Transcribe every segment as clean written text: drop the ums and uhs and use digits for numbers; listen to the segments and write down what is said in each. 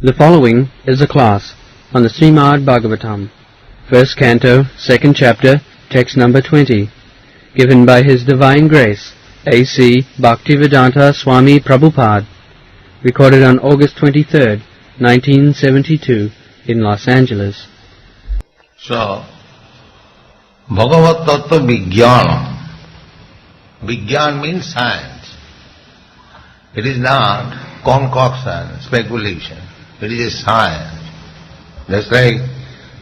The following is a class on the Srimad Bhagavatam, first canto, second chapter, text number 20, given by His Divine Grace, A.C. Bhaktivedanta Swami Prabhupada, recorded on August 23rd, 1972, in Los Angeles. So, Bhagavat Tattva Vijnana. Vijnana means science. It is not concoction, speculation. It is a science. Just like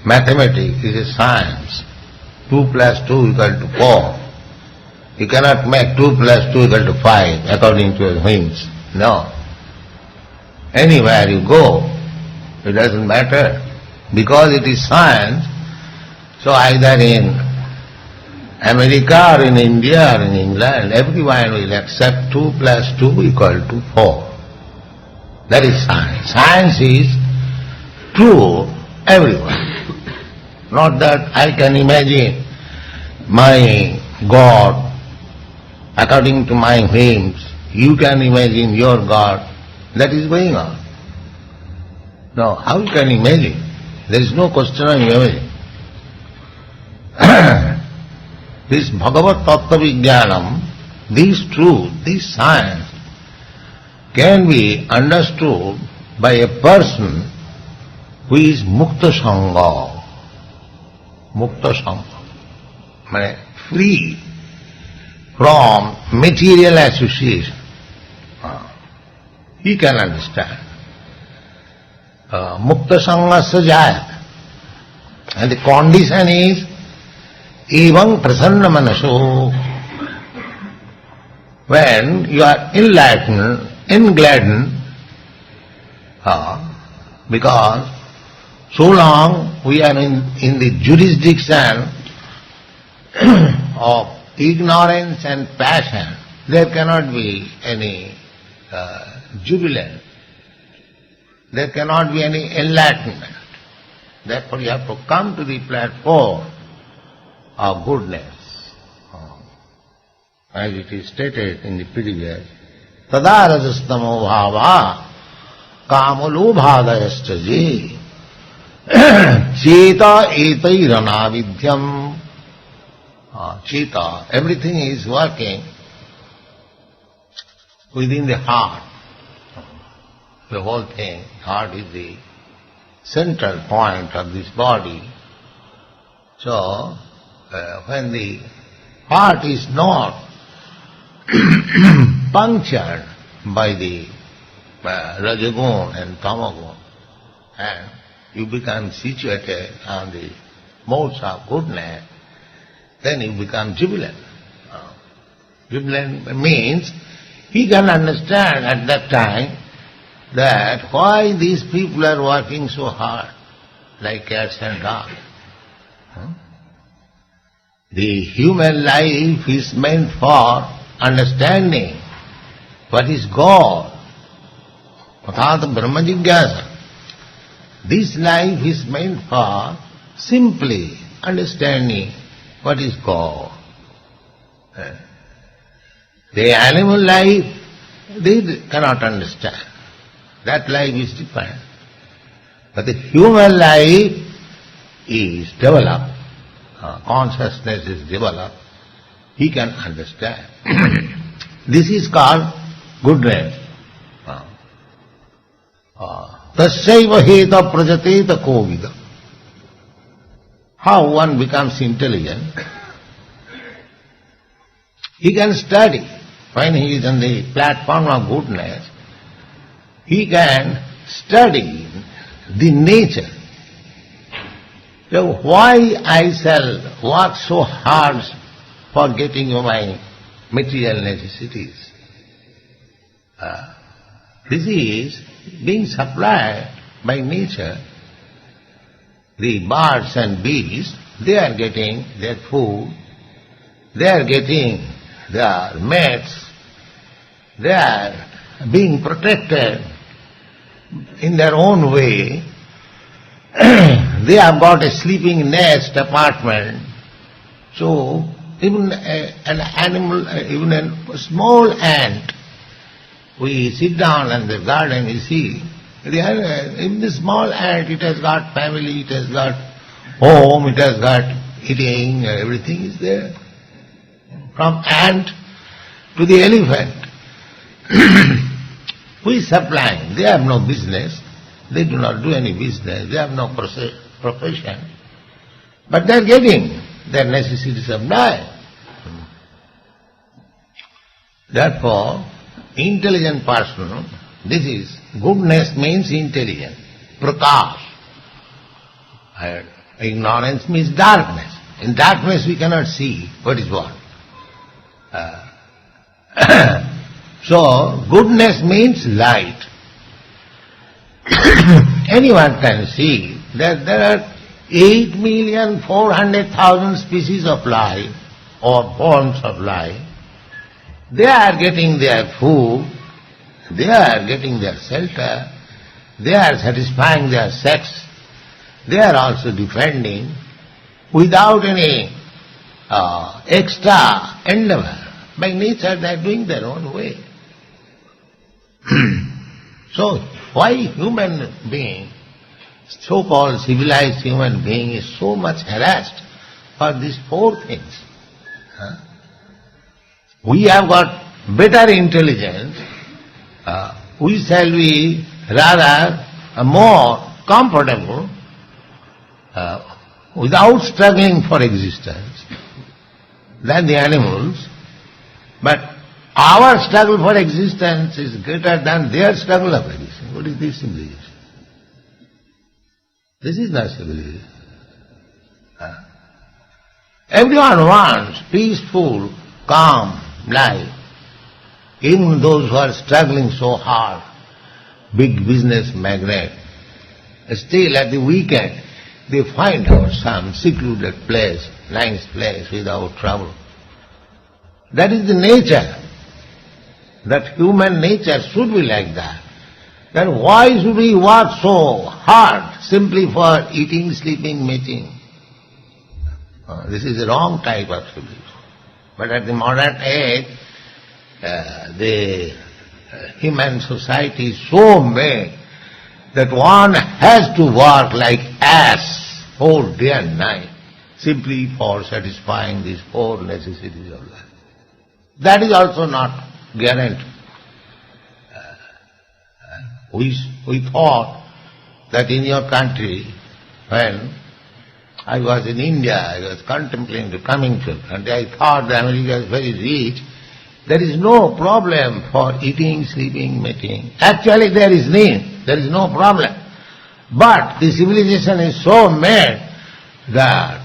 mathematics is a science. 2 plus 2 equal to 4. You cannot make 2 plus 2 equal to 5 according to your whims. No. Anywhere you go, it doesn't matter. Because it is science, so either in America or in India or in England, everyone will accept 2 plus 2 equal to 4. That is science. Science is true everywhere. Not that I can imagine my God according to my whims. You can imagine your God. That is going on. No, how you can imagine? There is no question of imagining. This Bhagavat Tattva Vijnanam, this truth, this science, can be understood by a person who is Mukta Sangha. Mukta Sangha, means free from material association. He can understand. Mukta Sangha Sajaya. And the condition is Evam Prasanna Manaso. When you are engladdened, because so long we are in the jurisdiction of ignorance and passion, there cannot be any jubilant. There cannot be any enlightenment. Therefore you have to come to the platform of goodness. As it is stated in the previous, Tada rajastamo bhava kamalo bhadayastaji cheta etairana vidyam. Cheta, everything is working within the heart. The whole thing, heart is the central point of this body. So, when the heart is not punctured by the Rajagun and Tamagun, and you become situated on the modes of goodness, then you become jubilant. Jubilant means he can understand at that time that why these people are working so hard, like cats and dogs. The human life is meant for understanding what is God. Pathata Brahma Jigyasa. This life is meant for simply understanding what is God. The animal life, they cannot understand. That life is different. But the human life is developed. Consciousness is developed. He can understand. This is called goodness. Tasyaiva heta prajateta kovida. How one becomes intelligent? He can study. When he is on the platform of goodness, he can study the nature. So why I shall work so hard for getting my material necessities? This is being supplied by nature. The birds and bees, they are getting their food, they are getting their mates, they are being protected in their own way. They have got a sleeping nest apartment. So even an animal, even a small ant, we sit down in the garden, you see, In the small ant, it has got family, it has got home, it has got eating, everything is there. From ant to the elephant. Who is supplying? They have no business. They do not do any business. They have no profession. But they are getting their necessity supplied. Therefore, intelligent person, this is, goodness means intelligence, prakash. And ignorance means darkness. In darkness we cannot see what is what. So, goodness means light. Anyone can see that there are 8,400,000 species of life or forms of life. They are getting their food, they are getting their shelter, they are satisfying their sex, they are also defending without any extra endeavor. By nature they are doing their own way. So why human being, so-called civilized human being, is so much harassed for these four things? We have got better intelligence, we shall be rather more comfortable without struggling for existence than the animals. But our struggle for existence is greater than their struggle of existence. What is this civilization? This is not civilization. Everyone wants peaceful, calm life. Even those who are struggling so hard, big business magnate, still at the weekend they find out some secluded place, nice place without trouble. That is the nature. That human nature should be like that. Then why should we work so hard simply for eating, sleeping, mating? This is the wrong type of civilization. But at the modern age, the human society is so made that one has to work like ass whole day and night simply for satisfying these four necessities of life. That is also not guaranteed. We thought that in your country, when I was in India, I was contemplating coming to, and I thought that America is very rich. There is no problem for eating, sleeping, mating. Actually there is need, there is no problem. But the civilization is so made that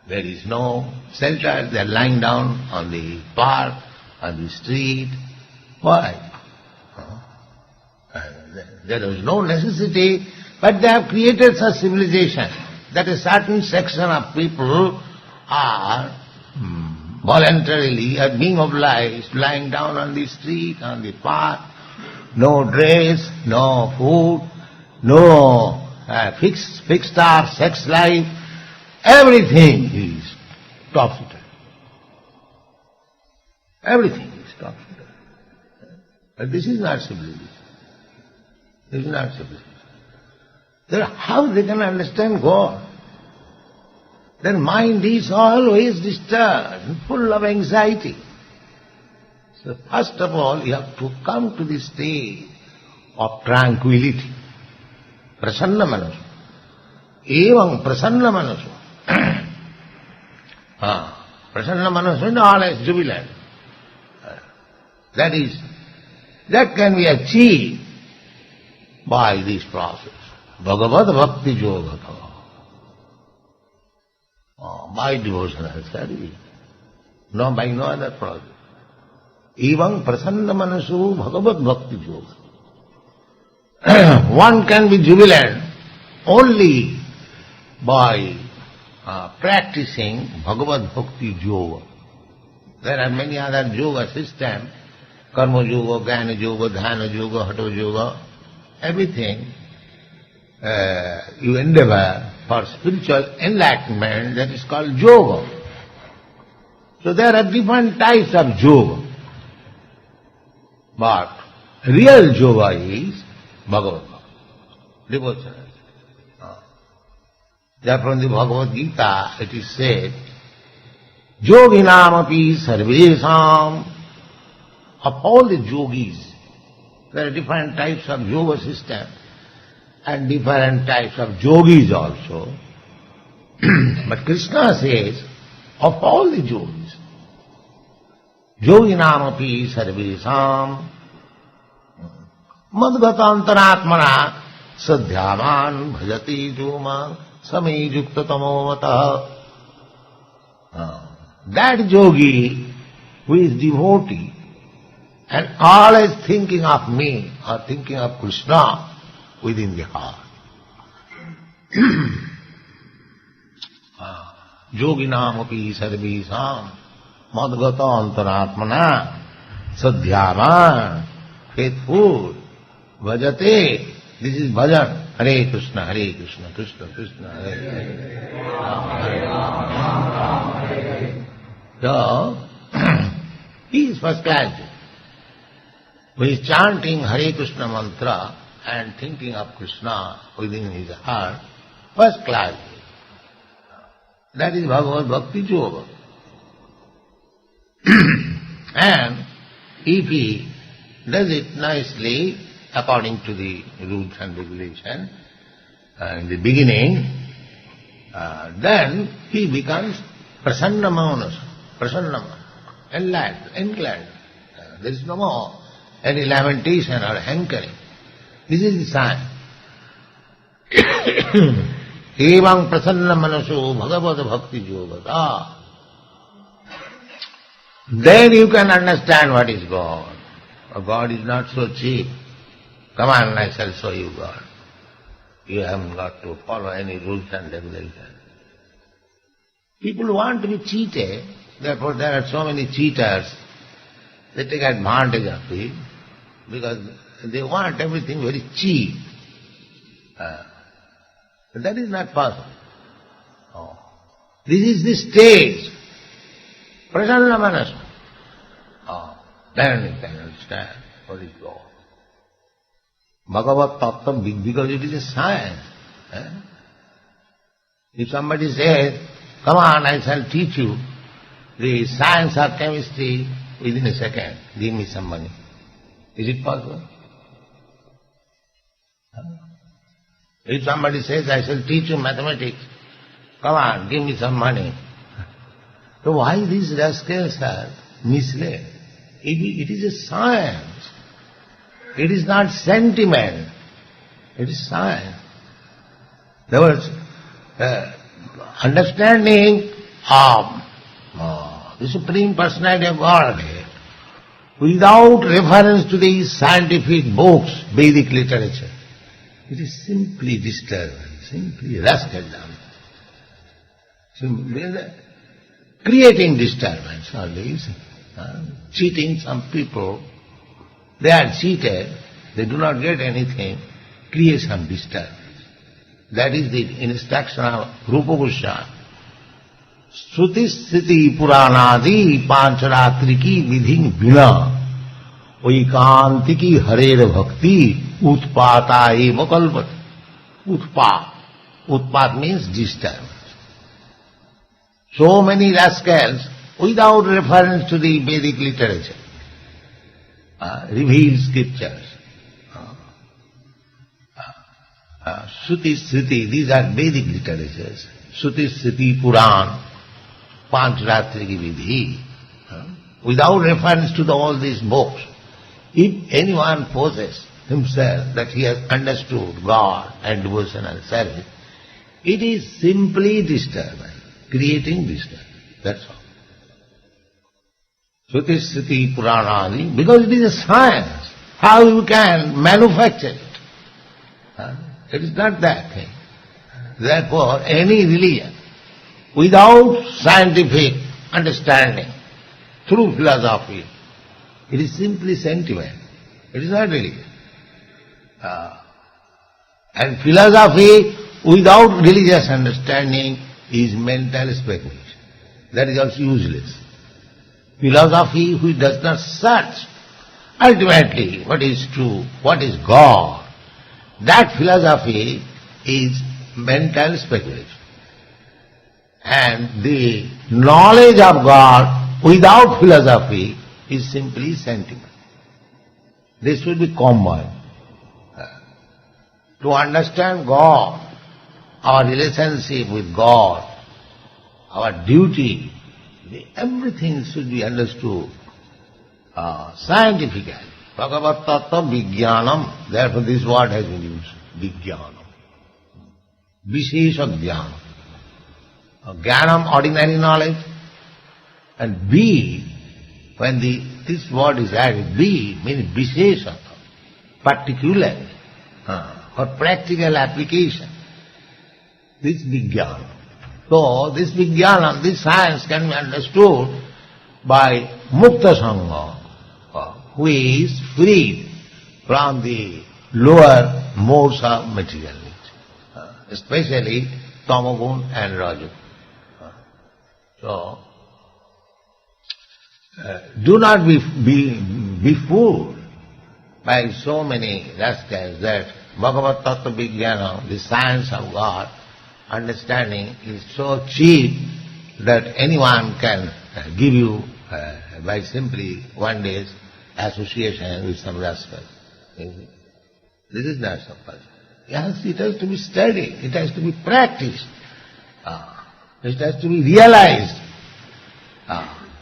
there is no shelter, they are lying down on the park, on the street. Why? There is no necessity, but they have created such civilization that a certain section of people are voluntarily, as being obliged, lying down on the street, on the park, no dress, no food, no fixed hour sex life, everything is topsy-turvy. Everything is topsy-turvy. But this is not civilization. This is not civilization. Then how they can understand God? Their mind is always disturbed, full of anxiety. So first of all, you have to come to the state of tranquility. Prasanna manasu. Evam prasanna manasu. Prasanna manasu is always jubilant. That can be achieved by this process. Bhagavad Bhakti Yoga. By devotional study. No, by no other process. Evam prasanna manasu Bhagavad Bhakti Yoga. One can be jubilant only by practicing Bhagavad Bhakti Yoga. There are many other yoga systems, Karma Yoga, Jnana Yoga, Dhyana Yoga, Hatha Yoga, everything. You endeavor for spiritual enlightenment, that is called yoga. So there are different types of yoga. But real yoga is Bhagavad devotional. Therefore in the Bhagavad Gita it is said, Yoginam api sarvesam. Of all the yogis, there are different types of yoga system and different types of yogis also. But Krishna says, of all the yogis, yoginam api sarvesam madgata antaratmana sadhyaman bhajati joma same yukta tamavata. That yogi who is devotee and always thinking of me or thinking of Krishna within the heart. Yoginam api sarvesam madgata antaratmana sadhyaman, faithful, bhajate. This is bhajan. Hare Krishna, Krishna Krishna, Hare Hare. So, he is first class. Who is chanting Hare Krishna mantra and thinking of Krishna within his heart, first class. That is Bhagavad Bhakti Yoga. And if he does it nicely according to the rules and regulations in the beginning, then he becomes prasanna manasa, enlivened. There is no more any lamentation or hankering. This is the sign. Evam prasanna manaso bhagavad bhakti yogata. Then you can understand what is God. God is not so cheap. Come on, I shall show you God. You haven't got to follow any rules and regulations. People want to be cheated, therefore there are so many cheaters. They take advantage of it because they want everything very cheap. But that is not possible. This is the stage. Prasanna manasa. Then you can understand what is God. Bhagavad Tattva, because it is a science. If somebody says, come on, I shall teach you the science of chemistry within a second, give me some money. Is it possible? If somebody says, I shall teach you mathematics, come on, give me some money. So why these rascals are misled? It is a science. It is not sentiment. It is science. There was understanding of the Supreme Personality of Godhead without reference to the scientific books, Vedic literature. It is simply disturbance, simply rascaldom. Creating disturbance, all these. Cheating some people, they are cheated, they do not get anything, create some disturbance. That is the instruction of Rupa Goswami. Shruti Sthiti Puranadi Pancharatriki Vidhin Vina Vaikantiki Harer Bhakti Utpata eva kalpata. Utpat means disturbance. So many rascals, without reference to the Vedic literature, revealed scriptures. Shruti, Sriti, these are Vedic literatures. Shruti, Sriti, Puran, Pancharatriki Vidhi. Without reference to all these books, if anyone possesses himself that he has understood God and devotional service, it is simply disturbance, creating disturbance. That's all. Shruti, Sriti, Puranadi, because it is a science. How you can manufacture it? It is not that thing. Therefore, any religion, without scientific understanding, through philosophy, it is simply sentiment. It is not religion. And philosophy without religious understanding is mental speculation. That is also useless. Philosophy which does not search ultimately what is true, what is God, that philosophy is mental speculation. And the knowledge of God without philosophy is simply sentiment. This should be combined. To understand God, our relationship with God, our duty, everything should be understood scientifically. Bhagavat Tattva Vijnanam, therefore this word has been used, Vijnanam. Vishesha Jnanam. Jnanam, ordinary knowledge, and B, when this word is added, B means Vishesha, particular, for practical application. This Vijnana. So this Vijnana, this science can be understood by Mukta Sangha, who is freed from the lower modes of material nature, especially Tamagun and Rajagun. So, do not be fooled by so many rascals that Bhagavat Tattva Vijnana, the science of God, understanding is so cheap that anyone can give you by simply one day's association with some rascal. This is not so possible. Yes, it has to be studied, it has to be practiced, it has to be realized.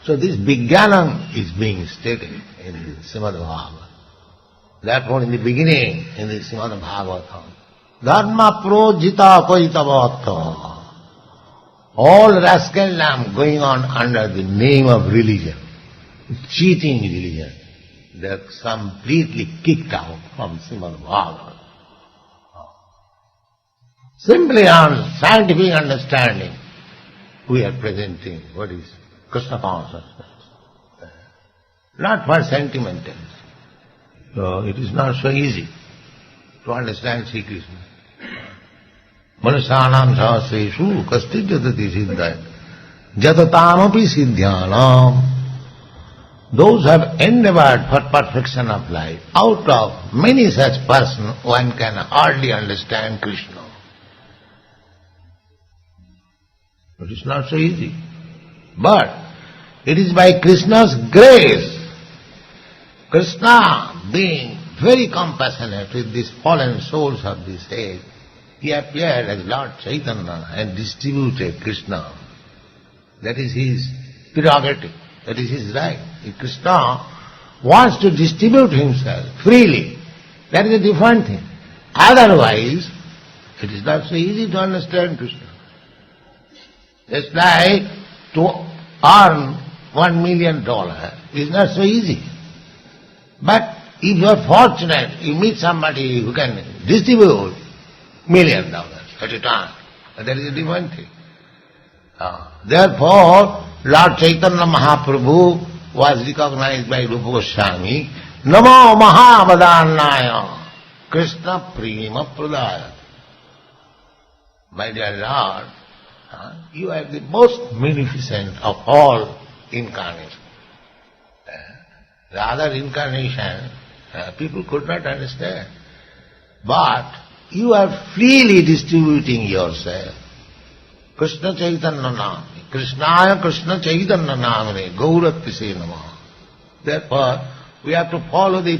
So this Vijnanam is being stated in the Srimad Bhagavatam. Therefore in the beginning, in the Srimad Bhagavatam, Dharma projita koitavata. All rascaldom going on under the name of religion, cheating religion, they are completely kicked out from Srimad Bhagavatam. Simply on scientific understanding, we are presenting what is Krishna consciousness, not for sentimentals. So it is not so easy to understand Sri Krishna. Manusyanam sahasreshu kastit jatati siddhaya jatatamapi siddhyanam. Those who have endeavored for perfection of life, out of many such persons, one can hardly understand Krishna. It is not so easy. But it is by Krishna's grace, Krishna being very compassionate with these fallen souls of this age, he appeared as Lord Chaitanya and distributed Krishna. That is his prerogative, that is his right. If Krishna wants to distribute himself freely, that is a different thing. Otherwise, it is not so easy to understand Krishna. Just like to earn $1 million is not so easy. But if you are fortunate, you meet somebody who can distribute $1 million at a time, that is a different thing. Therefore, Lord Chaitanya Mahaprabhu was recognized by Rupa Goswami, Namo Mahavadannaya Krishna Prema Pradaya. My dear Lord, you are the most magnificent of all incarnations. The other incarnation, people could not understand. But you are freely distributing yourself. Krishna Chaitanya Namani, Krishnaya Krishna Chaitanya Namani, Gauratise Namaha. Therefore, we have to follow the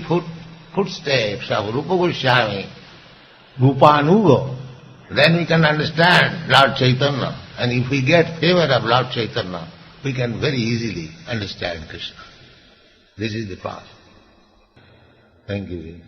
footsteps of Rupa Goswami, Rupanuga. Then we can understand Lord Chaitanya. And if we get favor of Lord Chaitanya, we can very easily understand Krishna. This is the process. Thank you.